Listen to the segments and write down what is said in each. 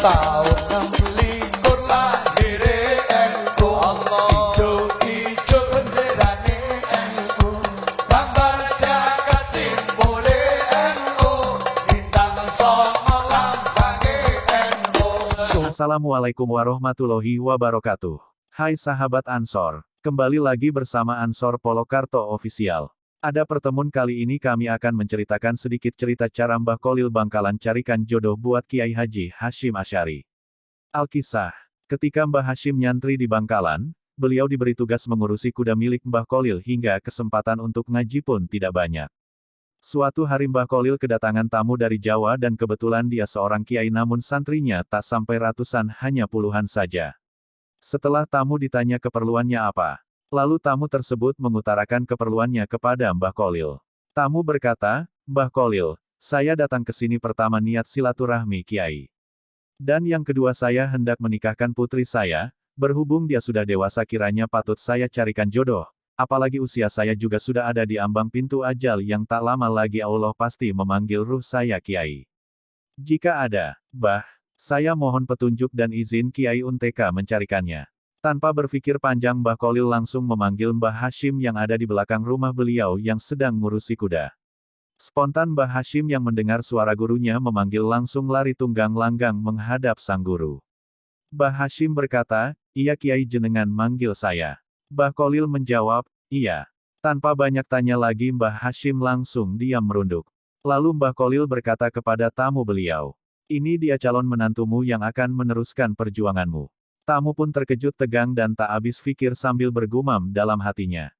Tahun 26 lahire NU. Ijo-ijo benderane NU. Gambar jagat simbole NU. Bintang songo lambange NU. Assalamualaikum warahmatullahi wabarakatuh. Hai sahabat Ansor, kembali lagi bersama Ansor Polokarto Official. Ada pertemuan kali ini kami akan menceritakan sedikit cerita cara Mbah Kholil Bangkalan carikan jodoh buat Kiai Haji Hasyim Asy'ari. Alkisah, ketika Mbah Hasyim nyantri di Bangkalan, beliau diberi tugas mengurusi kuda milik Mbah Kholil hingga kesempatan untuk ngaji pun tidak banyak. Suatu hari Mbah Kholil kedatangan tamu dari Jawa dan kebetulan dia seorang kiai namun santrinya tak sampai ratusan hanya puluhan saja. Setelah tamu ditanya keperluannya apa, lalu tamu tersebut mengutarakan keperluannya kepada Mbah Kholil. Tamu berkata, "Mbah Kholil, saya datang ke sini pertama niat silaturahmi Kiai. Dan yang kedua saya hendak menikahkan putri saya, berhubung dia sudah dewasa kiranya patut saya carikan jodoh, apalagi usia saya juga sudah ada di ambang pintu ajal yang tak lama lagi Allah pasti memanggil ruh saya Kiai. Jika ada, Mbah, saya mohon petunjuk dan izin Kiai Unteka mencarikannya." Tanpa berpikir panjang Mbah Kholil langsung memanggil Mbah Hasyim yang ada di belakang rumah beliau yang sedang ngurusi kuda. Spontan Mbah Hasyim yang mendengar suara gurunya memanggil langsung lari tunggang langgang menghadap sang guru. Mbah Hasyim berkata, "Iya Kiai jenengan manggil saya." Mbah Kholil menjawab, "Iya." Tanpa banyak tanya lagi Mbah Hasyim langsung diam merunduk. Lalu Mbah Kholil berkata kepada tamu beliau, "Ini dia calon menantumu yang akan meneruskan perjuanganmu." Tamu pun terkejut tegang dan tak habis pikir sambil bergumam dalam hatinya.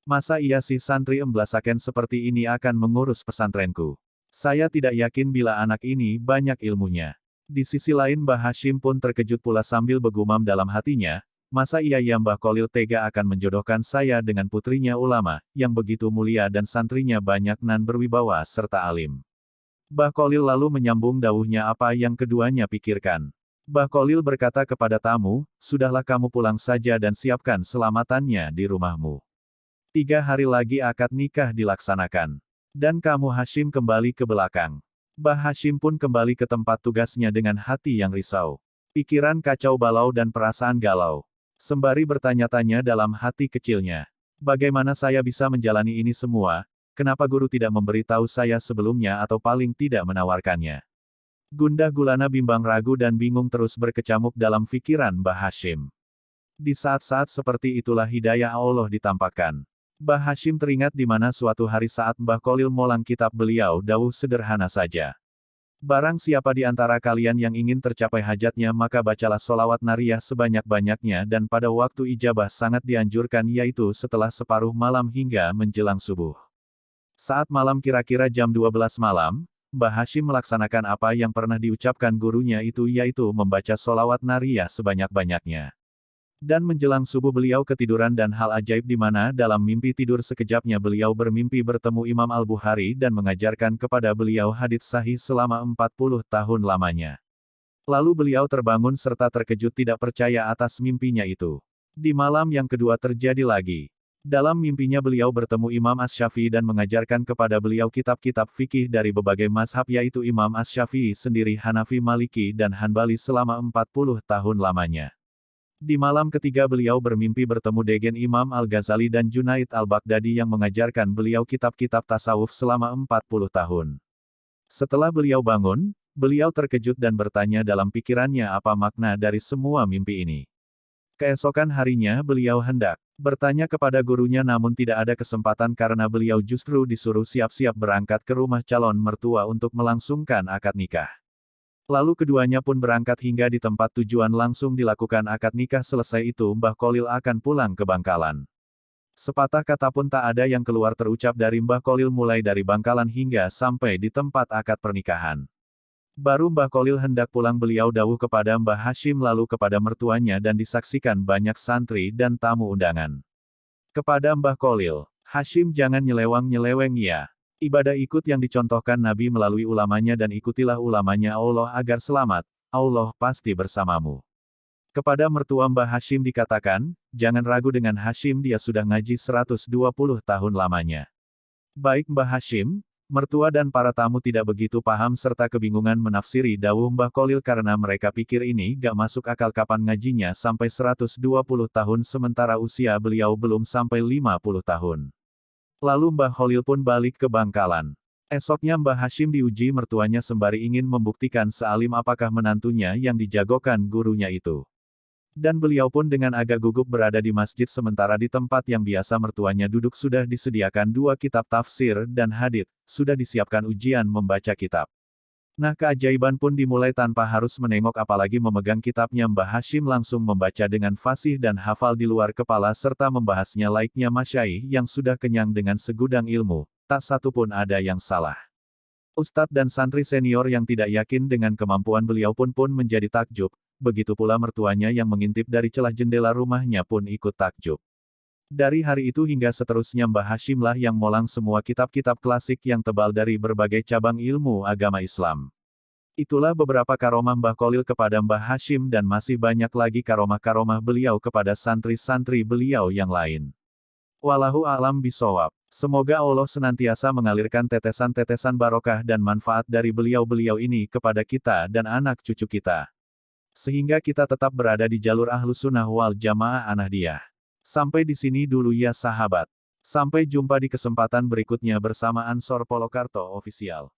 Masa iya sih santri emblasaken seperti ini akan mengurus pesantrenku? Saya tidak yakin bila anak ini banyak ilmunya. Di sisi lain Mbah Hasyim pun terkejut pula sambil bergumam dalam hatinya, masa iya ya Mbah Kholil tega akan menjodohkan saya dengan putrinya ulama, yang begitu mulia dan santrinya banyak nan berwibawa serta alim. Mbah Kholil lalu menyambung dawuhnya apa yang keduanya pikirkan. Mbah Kholil berkata kepada tamu, "Sudahlah kamu pulang saja dan siapkan selamatannya di rumahmu. 3 hari lagi akad nikah dilaksanakan. Dan kamu Hasyim kembali ke belakang." Mbah Hasyim pun kembali ke tempat tugasnya dengan hati yang risau. Pikiran kacau balau dan perasaan galau. Sembari bertanya-tanya dalam hati kecilnya. Bagaimana saya bisa menjalani ini semua? Kenapa guru tidak memberitahu saya sebelumnya atau paling tidak menawarkannya? Gundah gulana bimbang ragu dan bingung terus berkecamuk dalam pikiran Mbah Hasyim. Di saat-saat seperti itulah hidayah Allah ditampakkan. Mbah Hasyim teringat di mana suatu hari saat Mbah Kholil molang kitab beliau dawuh sederhana saja. "Barang siapa di antara kalian yang ingin tercapai hajatnya maka bacalah sholawat nariyah sebanyak-banyaknya dan pada waktu ijabah sangat dianjurkan yaitu setelah separuh malam hingga menjelang subuh." Saat malam kira-kira jam 12 malam, Mbah Hasyim melaksanakan apa yang pernah diucapkan gurunya itu yaitu membaca sholawat nariyah sebanyak-banyaknya. Dan menjelang subuh beliau ketiduran dan hal ajaib di mana dalam mimpi tidur sekejapnya beliau bermimpi bertemu Imam Al-Bukhari dan mengajarkan kepada beliau hadits sahih selama 40 tahun lamanya. Lalu beliau terbangun serta terkejut tidak percaya atas mimpinya itu. Di malam yang kedua terjadi lagi. Dalam mimpinya beliau bertemu Imam Asy-Syafi'i dan mengajarkan kepada beliau kitab-kitab fikih dari berbagai mazhab yaitu Imam Asy-Syafi'i sendiri Hanafi Maliki dan Hanbali selama 40 tahun lamanya. Di malam ketiga beliau bermimpi bertemu Degen Imam Al-Ghazali dan Junaid Al-Baghdadi yang mengajarkan beliau kitab-kitab tasawuf selama 40 tahun. Setelah beliau bangun, beliau terkejut dan bertanya dalam pikirannya apa makna dari semua mimpi ini. Keesokan harinya beliau hendak bertanya kepada gurunya namun tidak ada kesempatan karena beliau justru disuruh siap-siap berangkat ke rumah calon mertua untuk melangsungkan akad nikah. Lalu keduanya pun berangkat hingga di tempat tujuan langsung dilakukan akad nikah selesai itu Mbah Kholil akan pulang ke Bangkalan. Sepatah kata pun tak ada yang keluar terucap dari Mbah Kholil mulai dari Bangkalan hingga sampai di tempat akad pernikahan. Baru Mbah Kholil hendak pulang beliau dawuh kepada Mbah Hasyim lalu kepada mertuanya dan disaksikan banyak santri dan tamu undangan. Kepada Mbah Kholil, "Hasyim jangan nyelewang-nyeleweng ya. Ibadah ikut yang dicontohkan Nabi melalui ulamanya dan ikutilah ulamanya Allah agar selamat, Allah pasti bersamamu." Kepada mertua Mbah Hasyim dikatakan, "Jangan ragu dengan Hasyim dia sudah ngaji 120 tahun lamanya." "Baik Mbah Hasyim, Mertua dan para tamu tidak begitu paham serta kebingungan menafsiri dawuh Mbah Kholil karena mereka pikir ini gak masuk akal kapan ngajinya sampai 120 tahun sementara usia beliau belum sampai 50 tahun. Lalu Mbah Kholil pun balik ke Bangkalan. Esoknya Mbah Hashim diuji mertuanya sembari ingin membuktikan sealim apakah menantunya yang dijagokan gurunya itu. Dan beliau pun dengan agak gugup berada di masjid sementara di tempat yang biasa mertuanya duduk sudah disediakan 2 kitab tafsir dan hadits, sudah disiapkan ujian membaca kitab. Nah keajaiban pun dimulai tanpa harus menengok apalagi memegang kitabnya Mbah Hashim langsung membaca dengan fasih dan hafal di luar kepala serta membahasnya laiknya masyaikh yang sudah kenyang dengan segudang ilmu, tak satu pun ada yang salah. Ustadz dan santri senior yang tidak yakin dengan kemampuan beliau pun menjadi takjub, begitu pula mertuanya yang mengintip dari celah jendela rumahnya pun ikut takjub. Dari hari itu hingga seterusnya Mbah Hashim lah yang molang semua kitab-kitab klasik yang tebal dari berbagai cabang ilmu agama Islam. Itulah beberapa karomah Mbah Kholil kepada Mbah Hashim dan masih banyak lagi karomah-karomah beliau kepada santri-santri beliau yang lain. Wallahu a'lam bishawab. Semoga Allah senantiasa mengalirkan tetesan-tetesan barokah dan manfaat dari beliau-beliau ini kepada kita dan anak cucu kita. Sehingga kita tetap berada di jalur Ahlus Sunnah wal Jamaah Ahmadiyah. Sampai di sini dulu ya sahabat. Sampai jumpa di kesempatan berikutnya bersama Ansor Polokarto Official.